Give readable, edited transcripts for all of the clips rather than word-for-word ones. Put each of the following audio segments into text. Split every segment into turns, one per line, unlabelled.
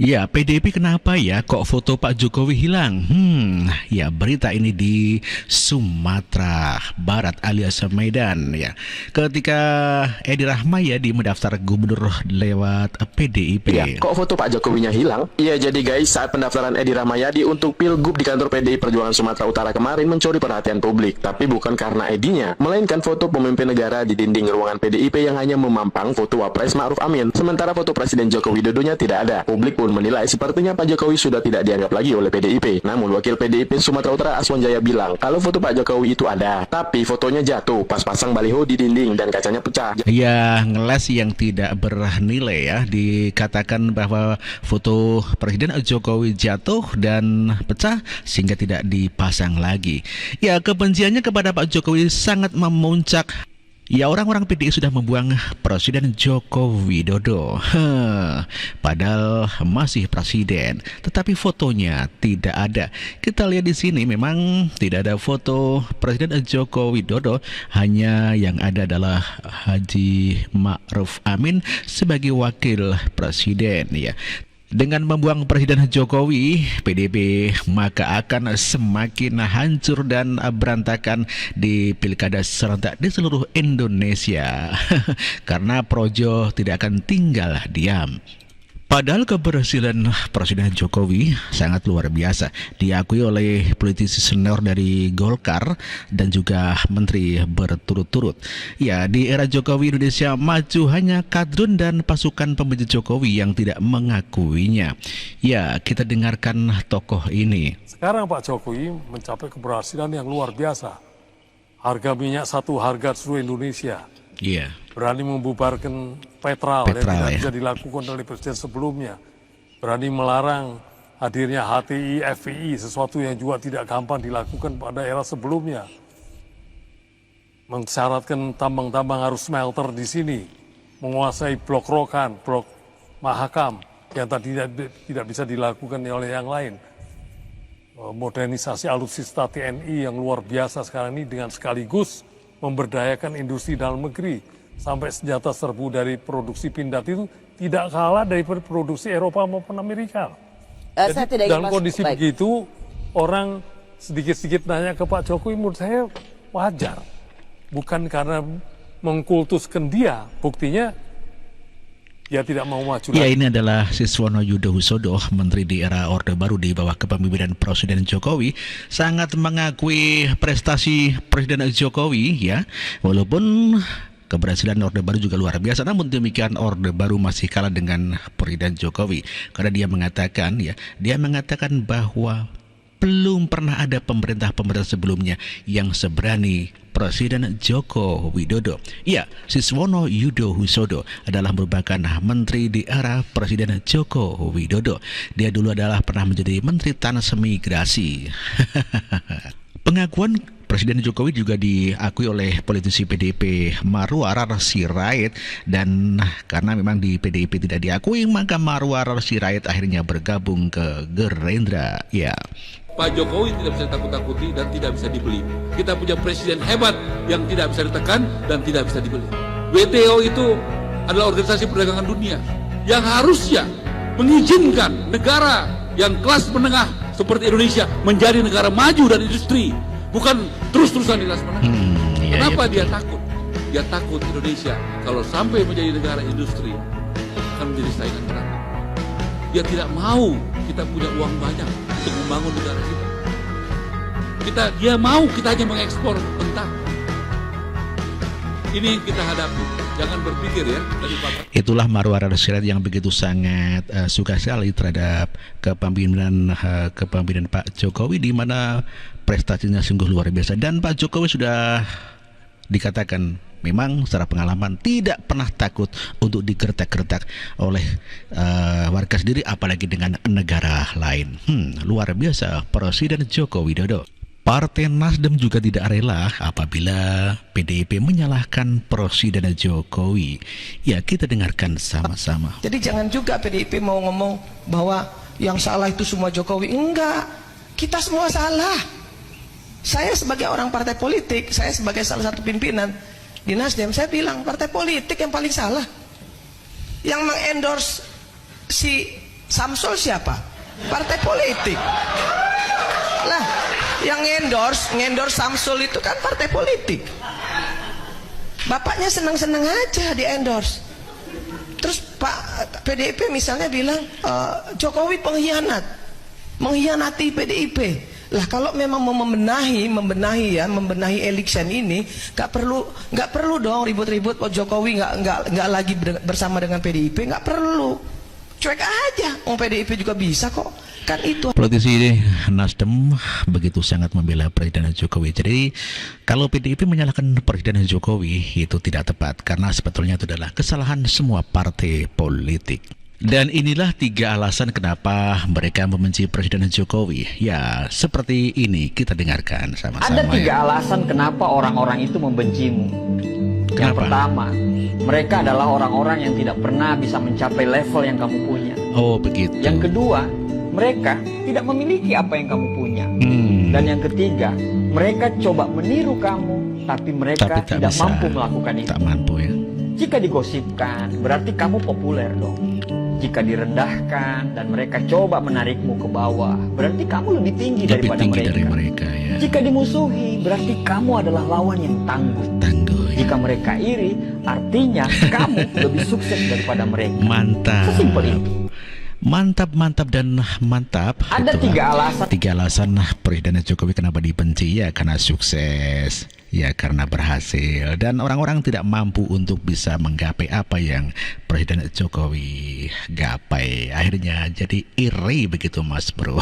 Ya, PDIP kenapa ya kok foto Pak Jokowi hilang? Ya berita ini di Sumatera Barat alias Medan ya. Ketika Edi Rahmayadi mendaftar gubernur lewat PDIP.
Ya, kok foto Pak Jokowinya hilang? Iya, jadi guys, saat pendaftaran Edi Rahmayadi untuk Pilgub di kantor PDI Perjuangan Sumatera Utara kemarin mencuri perhatian publik, tapi bukan karena Edinya, melainkan foto pemimpin negara di dinding ruangan PDIP yang hanya memampang foto Wapres Ma'ruf Amin. Sementara foto Presiden Joko Widodonya tidak ada. Publik pun menilai sepertinya Pak Jokowi sudah tidak dianggap lagi oleh PDIP. Namun wakil PDIP Sumatera Utara Aswan Jaya bilang kalau foto Pak Jokowi itu ada, tapi fotonya jatuh pas pasang baliho di dinding dan kacanya pecah.
Ya, ngeles yang tidak bernilai ya. Dikatakan bahwa foto Presiden Jokowi jatuh dan pecah sehingga tidak dipasang lagi. Ya, kebenciannya kepada Pak Jokowi sangat memuncak. Ya, orang-orang PDI sudah membuang Presiden Joko Widodo. Padahal masih presiden, tetapi fotonya tidak ada. Kita lihat di sini memang tidak ada foto Presiden Joko Widodo, hanya yang ada adalah Haji Ma'ruf Amin sebagai wakil presiden ya. Dengan membuang Presiden Jokowi, PDIP maka akan semakin hancur dan berantakan di pilkada serentak di seluruh Indonesia. Karena Projo tidak akan tinggal diam. Padahal keberhasilan Presiden Jokowi sangat luar biasa, diakui oleh politisi senior dari Golkar dan juga menteri berturut-turut. Ya, di era Jokowi Indonesia maju hanya kadrun dan pasukan pembenci Jokowi yang tidak mengakuinya. Ya, kita dengarkan tokoh ini.
Sekarang Pak Jokowi mencapai keberhasilan yang luar biasa. Harga minyak satu harga seluruh Indonesia.
Iya.
Berani membubarkan Petral yang tidak bisa dilakukan oleh presiden sebelumnya. Berani melarang hadirnya HTI, FPI, sesuatu yang juga tidak gampang dilakukan pada era sebelumnya. Mensyaratkan tambang-tambang harus smelter di sini. Menguasai blok Rokan, blok Mahakam yang tadi tidak bisa dilakukan oleh yang lain. Modernisasi alutsista TNI yang luar biasa sekarang ini dengan sekaligus memberdayakan industri dalam negeri. Sampai senjata serbu dari produksi Pindad itu tidak kalah dari produksi Eropa maupun Amerika. Jadi dalam kondisi begitu, orang sedikit-sedikit nanya ke Pak Jokowi, menurut saya wajar. Bukan karena mengkultuskan dia, buktinya dia tidak mau maju lagi.
Ya, ini adalah Siswono Yudo Husodo, menteri di era Orde Baru di bawah kepemimpinan Presiden Jokowi, sangat mengakui prestasi Presiden Jokowi ya, walaupun keberhasilan Orde Baru juga luar biasa, namun demikian Orde Baru masih kalah dengan Presiden Jokowi karena dia mengatakan bahwa belum pernah ada pemerintah sebelumnya yang seberani Presiden Joko Widodo. Ya, Siswono Yudo Husodo adalah merupakan menteri di era Presiden Joko Widodo. Dia dulu adalah pernah menjadi Menteri Transmigrasi. Pengakuan Presiden Jokowi juga diakui oleh politisi PDIP Marwarar Sirait, dan karena memang di PDIP tidak diakui, maka Marwarar Sirait akhirnya bergabung ke Gerindra. Ya.
Pak Jokowi tidak bisa takut-takuti dan tidak bisa dibeli. Kita punya presiden hebat yang tidak bisa ditekan dan tidak bisa dibeli. WTO itu adalah organisasi perdagangan dunia yang harusnya mengizinkan negara yang kelas menengah seperti Indonesia menjadi negara maju dan industri, bukan terus-terusan di kelas menengah. Kenapa dia takut? Dia takut Indonesia kalau sampai menjadi negara industri akan menjadi saingan berat. Dia tidak mau kita punya uang banyak untuk membangun negara kita. Dia mau kita hanya mengekspor mentah. Ini yang kita hadapi. Jangan berpikir ya dari Bapak.
Itulah Marwarar Sirait yang begitu sangat suka sekali terhadap kepemimpinan Pak Jokowi, di mana prestasinya sungguh luar biasa, dan Pak Jokowi sudah dikatakan memang secara pengalaman tidak pernah takut untuk digertak-gertak oleh warga sendiri, apalagi dengan negara lain. Luar biasa Presiden Joko Widodo. Partai Nasdem juga tidak rela apabila PDIP menyalahkan Presiden Jokowi. Ya, kita dengarkan sama-sama.
Jadi jangan juga PDIP mau ngomong bahwa yang salah itu semua Jokowi. Enggak, kita semua salah. Saya sebagai orang partai politik, saya sebagai salah satu pimpinan di Nasdem, saya bilang partai politik yang paling salah. Yang mengendorse si Samsul siapa? Partai politik. Lah, yang ngendorse Samsul itu kan partai politik. Bapaknya senang-senang aja di endorse. Terus Pak PDIP misalnya bilang Jokowi pengkhianat, mengkhianati PDIP. Lah kalau memang mau membenahi election ini, nggak perlu dong ribut-ribut. Jokowi nggak lagi bersama dengan PDIP, nggak perlu. Cuek aja, PDIP juga bisa kok. Kan itu.
Politisi Nasdem begitu sangat membela Presiden Jokowi. Jadi kalau PDIP menyalahkan Presiden Jokowi itu tidak tepat, karena sebetulnya itu adalah kesalahan semua partai politik. Dan inilah 3 alasan kenapa mereka membenci Presiden Jokowi. Ya, seperti ini kita dengarkan sama-sama.
Ada 3 alasan kenapa orang-orang itu membencimu. Yang pertama, mereka adalah orang-orang yang tidak pernah bisa mencapai level yang kamu punya.
Oh, begitu.
Yang kedua, mereka tidak memiliki apa yang kamu punya. Dan yang ketiga, mereka coba meniru kamu, tapi mereka tidak mampu melakukan itu.
Tak mampu ya.
Jika digosipkan, berarti kamu populer dong. Jika direndahkan dan mereka coba menarikmu ke bawah, berarti kamu lebih tinggi daripada mereka.
Ya.
Jika dimusuhi, berarti kamu adalah lawan yang tangguh.
Ya.
Jika mereka iri, artinya kamu lebih sukses daripada mereka.
Mantap.
Sesimpel itu.
Mantap dan mantap.
Ada 3 alasan.
3 alasan Presiden Jokowi kenapa dibenci, ya karena sukses, ya karena berhasil, dan orang-orang tidak mampu untuk bisa menggapai apa yang Presiden Jokowi gapai. Akhirnya jadi iri begitu Mas Bro.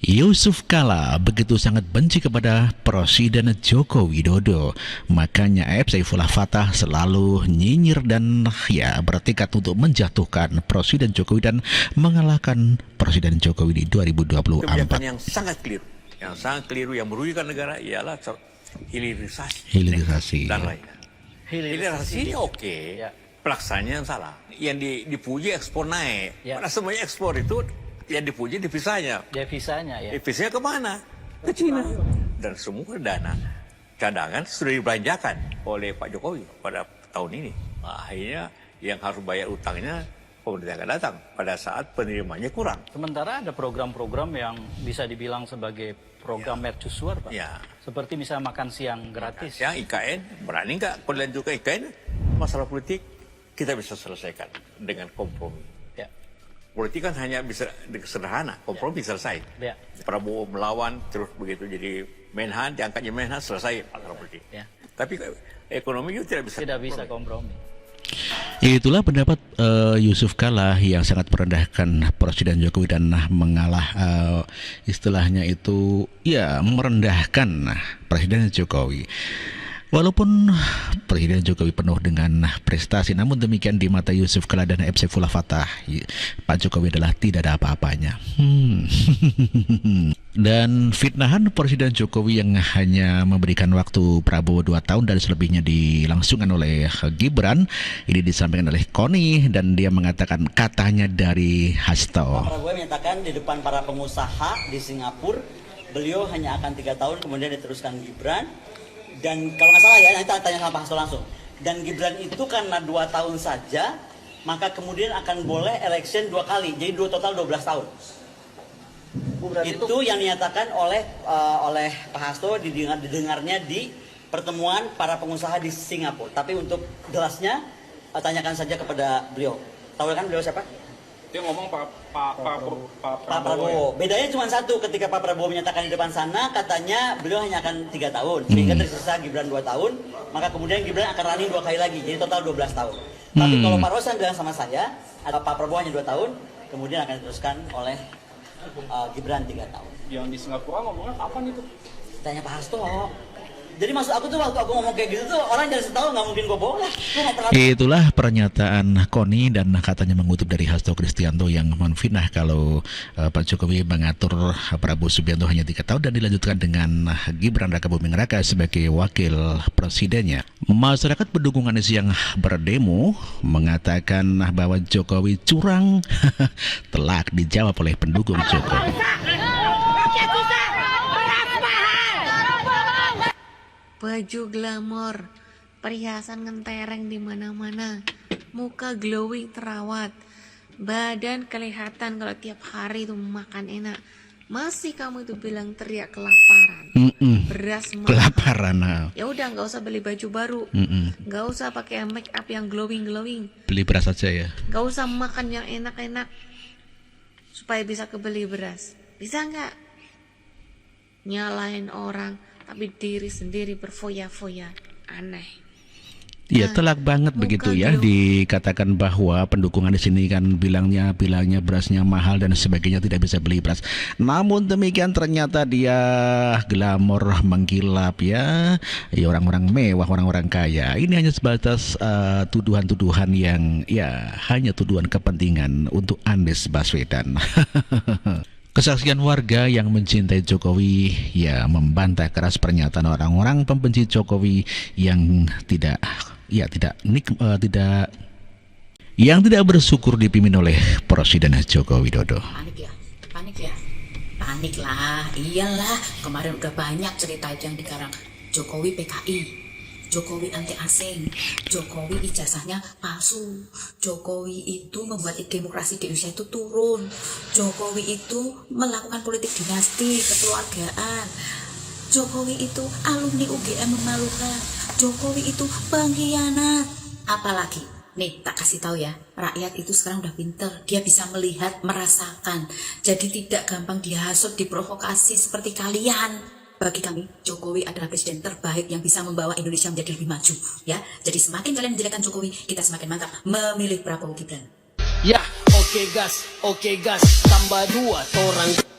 Yusuf Kala begitu sangat benci kepada Presiden Joko Widodo. Makanya Saifullah Fatah selalu nyinyir dan ya bertekad untuk menjatuhkan Presiden Jokowi dan mengalahkan Presiden Jokowi di 2024.
Kebijakan yang sangat keliru, yang merugikan negara ialah hilirisasi dan lainnya. Hilirisasi oke, pelaksanaannya salah. Yang dipuji ekspor naik, pada semuanya ekspor itu yang dipuji divisanya.
Devisanya ya.
Divisanya kemana? Ke Cina. Dan semua dana cadangan sudah dibelanjakan oleh Pak Jokowi pada tahun ini. Nah, akhirnya yang harus bayar utangnya pemerintah akan datang pada saat penerimanya kurang.
Sementara ada program-program yang bisa dibilang sebagai program mercusuar, Pak.
Ya.
Seperti misalnya makan siang gratis.
Yang IKN, berani nggak kalau dilanjutkan IKN? Masalah politik kita bisa selesaikan dengan kompromi.
Ya.
Politik kan hanya bisa sederhana, kompromi selesai.
Ya.
Prabowo melawan terus begitu jadi Menhan, diangkatnya Menhan, selesai masalah politik.
Ya.
Tapi ekonomi itu tidak bisa
kompromi.
Itulah pendapat Yusuf Kala yang sangat merendahkan Presiden Jokowi dan mengalah istilahnya itu ya merendahkan Presiden Jokowi. Walaupun Presiden Jokowi penuh dengan prestasi, namun demikian di mata Yusuf Kala dan Saifullah Fatah, Pak Jokowi adalah tidak ada apa-apanya. Dan fitnahan Presiden Jokowi yang hanya memberikan waktu Prabowo 2 tahun dan selebihnya dilangsungkan oleh Gibran, ini disampaikan oleh Koni dan dia mengatakan katanya dari Hasto.
Pak Prabowo menyatakan di depan para pengusaha di Singapura, beliau hanya akan 3 tahun kemudian diteruskan Gibran. Dan kalau nggak salah ya, nanti tanya sama Pak Hasto langsung. Dan Gibran itu karena 2 tahun saja, maka kemudian akan boleh election 2 kali, jadi total 12 tahun. Itu yang dinyatakan oleh Pak Hasto didengarnya di pertemuan para pengusaha di Singapura. Tapi untuk jelasnya tanyakan saja kepada beliau. Tahu kan beliau siapa?
Dia ngomong Pak
Prabowo. Bedanya cuma satu, ketika Pak Prabowo menyatakan di depan sana, katanya beliau hanya akan 3 tahun. Sehingga tersisa Gibran 2 tahun, maka kemudian Gibran akan running 2 kali lagi, jadi total 12 tahun. Tapi kalau Pak Rosan bilang sama saya, ada Pak Prabowo hanya 2 tahun, kemudian akan diteruskan oleh Gibran 3 tahun.
Yang di Singapura ngomongnya kapan itu?
Tanya Pak Hasto. Jadi maksud aku tuh waktu aku ngomong kayak gitu tuh orang jadi tahu nggak mungkin gue bohong lah.
Itulah pernyataan Koni dan katanya mengutip dari Hasto Kristianto yang menfitnah kalau Pak Jokowi mengatur Prabowo Subianto hanya 3 tahun dan dilanjutkan dengan Gibran Raka Buming Raka sebagai wakil presidennya. Masyarakat pendukung Anies yang berdemo mengatakan bahwa Jokowi curang. Telak dijawab oleh pendukung Jokowi.
Baju glamor, perhiasan ngentereng di mana-mana, muka glowing terawat, Badan kelihatan kalau tiap hari itu makan enak. Masih kamu itu bilang teriak kelaparan. Beras mahal.
Kelaparan.
Ya udah, nggak usah beli baju baru. Nggak usah pakai make up yang glowing.
Beli beras aja ya.
Nggak usah makan yang enak-enak supaya bisa kebeli beras. Bisa nggak? Nyalain orang tapi diri sendiri berfoya-foya. Aneh.
Iya, telak banget begitu ya, dikatakan bahwa pendukungan di sini kan bilangnya berasnya mahal dan sebagainya, tidak bisa beli beras. Namun demikian ternyata dia glamor mengkilap ya orang-orang mewah, orang-orang kaya. Ini hanya sebatas tuduhan-tuduhan yang ya hanya tuduhan kepentingan untuk Anies Baswedan. Kesaksian warga yang mencintai Jokowi ya membantah keras pernyataan orang-orang pembenci Jokowi yang tidak bersyukur dipimpin oleh Presiden Joko Widodo.
Panik lah, iyalah. Kemarin udah banyak cerita itu yang dikarang. Jokowi PKI, Jokowi anti asing, Jokowi ijazahnya palsu, Jokowi itu membuat demokrasi di Indonesia itu turun, Jokowi itu melakukan politik dinasti kekeluargaan, Jokowi itu alumni UGM memalukan, Jokowi itu pengkhianat. Apalagi nih, tak kasih tahu ya, rakyat itu sekarang udah pinter, dia bisa melihat, merasakan, jadi tidak gampang dihasut, diprovokasi seperti kalian. Bagi kami, Jokowi adalah presiden terbaik yang bisa membawa Indonesia menjadi lebih maju, ya. Jadi semakin kalian menjelekkan Jokowi, kita semakin mantap memilih Prabowo Gibran.
Ya, oke gas, tambah 2 orang.